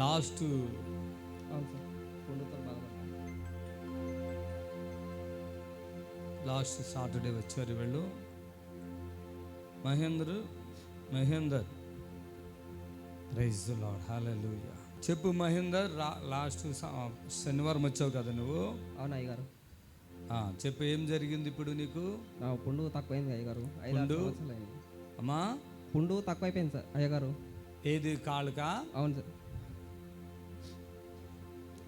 Last అవును sir, పుండుతో బాధపడ్డాను. Last Saturday వచ్చారు వీళ్ళు. మహేందర్ ప్రైజ్ ది లార్డ్, హల్లెలూయా. చెప్పు మహేందర్, లాస్ట్ శనివారం వచ్చావు కదా నువ్వు? అవును అయ్యగారు. చెప్పు, ఏం జరిగింది ఇప్పుడు నీకు? నా పుండు తక్కువైంది అయ్యగారు. 5-6 సంవత్సరాలు అయింది. అమ్మా పుండు తక్కువైపోయింది సార్ అయ్యగారు. ఏది, కాళ్ళకా? అవును సార్,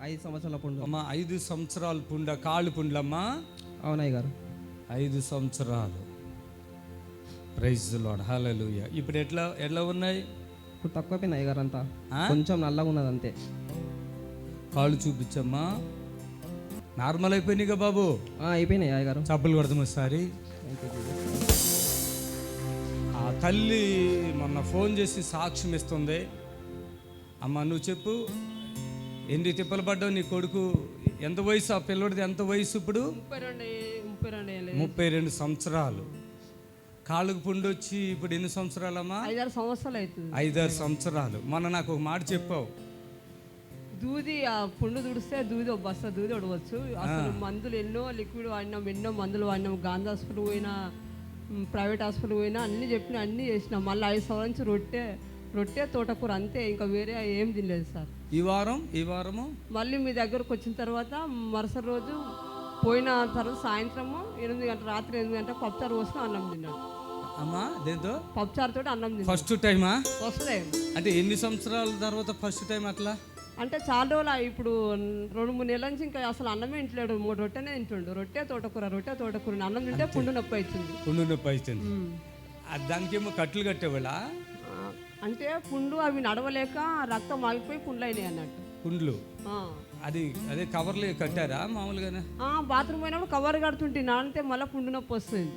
5 సంవత్సరాల పుండు. అమ్మా 5 సంవత్సరాల పుండ, కాళ్ళు పుండ్లమ్మా? అవును అయ్యగారు. 5 సంవత్సరాలు. ప్రైజ్ ది లార్డ్, హల్లెలూయా. ఇప్పుడు ఎట్లా ఉన్నాయి? ఇప్పుడు తక్కువైపోయింది అయ్యగారు, అంతా కొంచెం నల్లగా ఉన్నది అంతే. కాళ్ళు చూపించమ్మా. నార్మల్ అయిపోయినాయిగా బాబు? అయిపోయినాయి అయ్యగారు. చప్పులు కొడతాం ఒకసారి. ఆ తల్లి మొన్న ఫోన్ చేసి సాక్ష్యం ఇస్తుంది. అమ్మ నువ్వు చెప్పు, ఎన్ని తిప్పలు పడ్డావు? నీ కొడుకు ఎంత వయసు? ఆ పిల్లడిది ఎంత వయసు ఇప్పుడు? 32 సంవత్సరాలు. కాళ్ళకు పుండు వచ్చి ఇప్పుడు ఎన్ని సంవత్సరాలమ్మా? 5-6 సంవత్సరాలు అవుతుంది. 5-6 సంవత్సరాలు. మొన్న నాకు ఒక మాట చెప్పావు, దూది ఆ పుండు తుడిస్తే దూది ఒక బస్తా దూది ఉడవచ్చు. అసలు మందులు ఎన్నో లిక్విడ్ వాడినాం, ఎన్నో మందులు వాడినాం. గాంధీ హాస్పిటల్ పోయినా, ప్రైవేట్ హాస్పిటల్ పోయినా అన్నీ చెప్పినా, అన్నీ చేసినాం. మళ్ళీ 5 సంవత్సరాల నుంచి రొట్టె తోటకూర అంతే, ఇంకా వేరే ఏం తినలేదు సార్. ఈ వారము మళ్ళీ మీ దగ్గరకు వచ్చిన తర్వాత మరుసటి రోజు పోయిన తర్వాత సాయంత్రము 8 గంటల, రాత్రి 8 గంటలకు పప్పుచారు పోసుకుని అన్నం తిన్నాడు. అమ్మా దేంతో? పప్పుచారుతో అన్నం తిన్నాడు. ఫస్ట్ టైమా? First time. అంటే ఎన్ని సంవత్సరాల తర్వాత ఫస్ట్ టైం అట్లా? అంటే చాలా రోజులు, ఇప్పుడు 2-3 నెలల నుంచి ఇంకా అసలు అన్నమే ఇంట్లేడు. 3 రొట్టెనే తింటుండు. రొట్టె తోటకూర అన్నం తింటే పుండు నొప్పి అవుతుంది. పుండు నొప్పి అవుతుంది. దానికేమో కట్లు కట్టేవాళ్ళ? అంటే పుండు అవి నడవలేక రక్తం ఆగిపోయి పుండ్లు అయినాయి అన్నట్టు. పుండ్లు అది అదే కవర్లు కట్టారా మామూలుగానే? బాత్రూమ్ పోయినప్పుడు కవర్ కడుతుంటే నానితే మళ్ళీ పుండు నొప్పి వస్తుంది.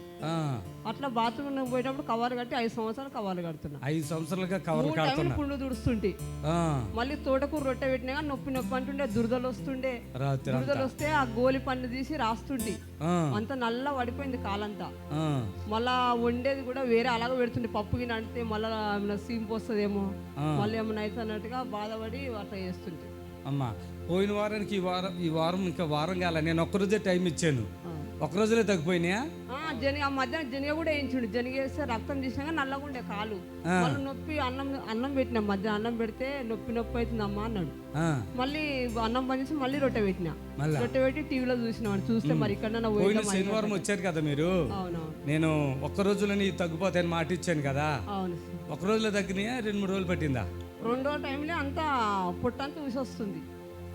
అట్లా బాత్రూమ్ పోయినప్పుడు కవర్ కట్టి 5 సంవత్సరాలు కవర్లు కడుతున్నా. 5 సంవత్సరాలుగా కవర్ కడుతున్నా. పుండు తుడుస్తుంటే మళ్ళీ తోటకూర రొట్టె పెట్టినా నొప్పి అంటుండే, దురదలు వస్తుండే. దురదలు వస్తే ఆ గోలి పన్ను తీసి రాస్తుండే, అంత నల్ల పడిపోయింది కాలంతా. మళ్ళా వండేది కూడా వేరే అలాగే పెడుతుండే. పప్పు గిన్నె అంటే మళ్ళా ఏమైనా సీంపు వస్తుందేమో, మళ్ళీ ఏమైనా అయితే అన్నట్టుగా బాధపడి అట్లా చేస్తుంటే. అమ్మా పోయిన వారానికి ఈ వారం ఇంకా వారం కాల, నేను ఒక్కరోజే టైం ఇచ్చాను. ఒక్కరోజులే తగ్గిపోయినాయా? ఆ మధ్యాహ్నం జనిగ కూడా వేయించుండు. జనిగ వేస్తే రక్తం తీసినాక నల్లగా ఉండే కాలు. మళ్ళీ నొప్పి అన్నం పెట్టినా, మధ్యాహ్నం అన్నం పెడితే నొప్పి అవుతుంది అమ్మా అన్నాడు. మళ్ళీ అన్నం పనిచేసి మళ్ళీ రొట్టె పెట్టినా. రొట్టె పెట్టి టీవీలో చూసినాడు. చూస్తే మరి ఇక్కడ పోయిన శనివారం వచ్చారు కదా మీరు. నేను ఒక్క రోజులని తగ్గిపోతాయని మాట ఇచ్చాను కదా. అవును. ఒక రోజులో తగ్గినాయా? 2-3 రోజులు పట్టిందా? 2వ టైంలో అంతా పొట్టంతా ఊసి వస్తుంది.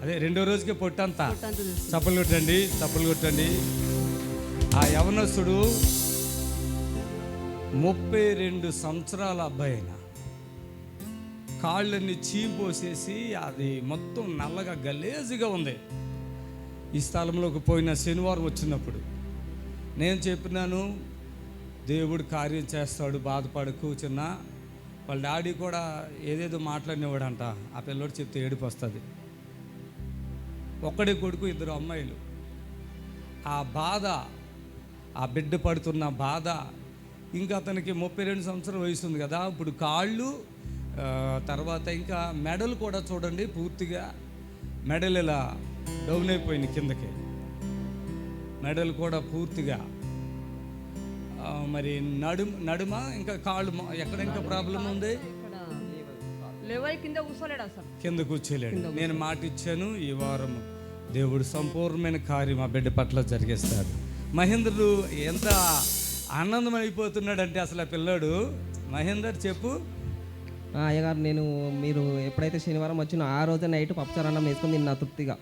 అదే 2వ రోజుకే పొట్టంతా. చప్పలు కొట్టండి. ఆ యవనస్తుడు 32 సంవత్సరాల అబ్బాయి అయిన కాళ్ళని చీంపోసేసి అది మొత్తం నల్లగా గలేజుగా ఉంది. ఈ స్థలంలోకి పోయిన శనివారం వచ్చినప్పుడు నేను చెప్పినాను, దేవుడు కార్యం చేస్తాడు, బాధపడకు చిన్న. వాళ్ళ డాడీ కూడా ఏదేదో మాట్లాడినవాడంట. ఆ పిల్లోడు చెప్తే ఏడుపు వస్తుంది. ఒక్కడే కొడుకు, 2 అమ్మాయిలు. ఆ బాధ, ఆ బిడ్డ పడుతున్న బాధ, ఇంకా అతనికి 32 సంవత్సరాల వయసు ఉంది కదా. ఇప్పుడు కాళ్ళు, తర్వాత ఇంకా మెడలు కూడా చూడండి, పూర్తిగా మెడలు ఇలా డౌన్ అయిపోయింది కిందకి. మెడలు కూడా పూర్తిగా. మరి నడుమ ఇంకా కాళ్ళు ఎక్కడ ఇంకా ప్రాబ్లం ఉంది? కింద కూర్చోలేడు. నేను మాట ఇచ్చాను, ఈ వారం దేవుడు సంపూర్ణమైన కార్యం ఆ బిడ్డ పట్ల జరిగిస్తాడు. మహేంద్రుడు ఎంత ఆనందం అయిపోతున్నాడంటే అసలు ఆ పిల్లాడు. మహేందర్ చెప్పు. అయ్యగారు, నేను మీరు ఎప్పుడైతే శనివారం వచ్చినా ఆ రోజు నైట్ పప్పుచారు అన్నం వేసుకుని తిన్నా తృప్తిగా.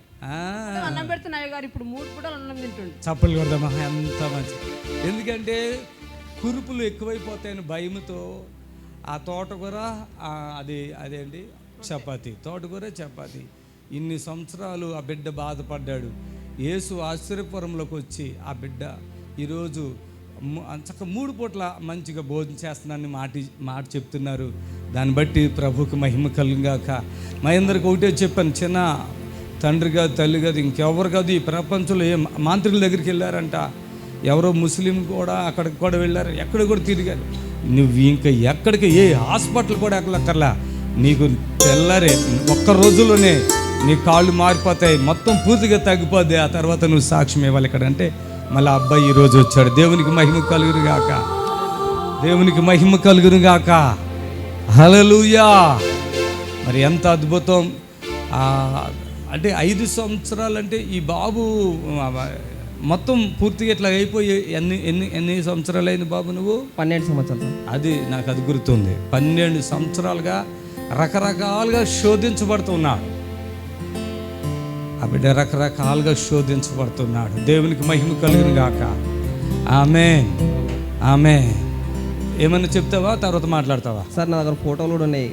అన్నం పెడుతున్నా అయ్యగారు, ఇప్పుడు 3 పూటలు అన్నం తింటుండు. చప్పలు కొడదామా, ఎంత మంచి. ఎందుకంటే కురుపులు ఎక్కువైపోతాయని భయంతో ఆ తోటకూర, అదేంటి తోటకూర చపాతి ఇన్ని సంవత్సరాలు ఆ బిడ్డ బాధపడ్డాడు. యేసు ఆశ్చర్యపురంలోకి వచ్చి ఆ బిడ్డ ఈరోజు చక్క 3 పూట్ల మంచిగా భోజనం చేస్తున్నానని మాట చెప్తున్నారు. దాన్ని బట్టి ప్రభుకు మహిమ కలుగాక. మహేందర్కి ఒకటే చెప్పాను, చిన్న తండ్రి కాదు, తల్లి కాదు, ఇంకెవరు కాదు ఈ ప్రపంచంలో. ఏ మాంత్రికుల దగ్గరికి వెళ్ళారంట, ఎవరో ముస్లిం కూడా అక్కడికి కూడా వెళ్ళారు, ఎక్కడ కూడా తిరిగారు. నువ్వు ఇంకా ఎక్కడికి ఏ హాస్పిటల్ కూడా ఎక్కలక్కర్లా, నీకు తెల్లరే ఒక్క రోజులోనే నీ కాళ్ళు మారిపోతాయి, మొత్తం పూర్తిగా తగ్గిపోద్ది. ఆ తర్వాత నువ్వు సాక్ష్యం ఇవ్వాలి ఇక్కడ అంటే మళ్ళీ అబ్బాయి ఈరోజు వచ్చాడు. దేవునికి మహిమ కలుగును గాక, దేవునికి మహిమ కలుగును గాక. హల్లెలూయా. మరి ఎంత అద్భుతం. అంటే 5 సంవత్సరాలు అంటే ఈ బాబు మొత్తం పూర్తిగా ఇట్లా అయిపోయి ఎన్ని సంవత్సరాలు అయింది బాబు నువ్వు? 12 సంవత్సరాలు. అది నాకు అది గుర్తుంది. 12 సంవత్సరాలుగా రకరకాలుగా శోధించబడుతున్నాడు ఆ బిడ్డ, రకరకాలుగా శోధించబడుతున్నాడు. దేవునికి మహిమ కలుగును గాక. ఆమేన్, ఆమేన్. ఏమన్నా చెప్తావా తర్వాత మాట్లాడతావా? సార్ నా దగ్గర ఫోటోలు కూడా ఉన్నాయి.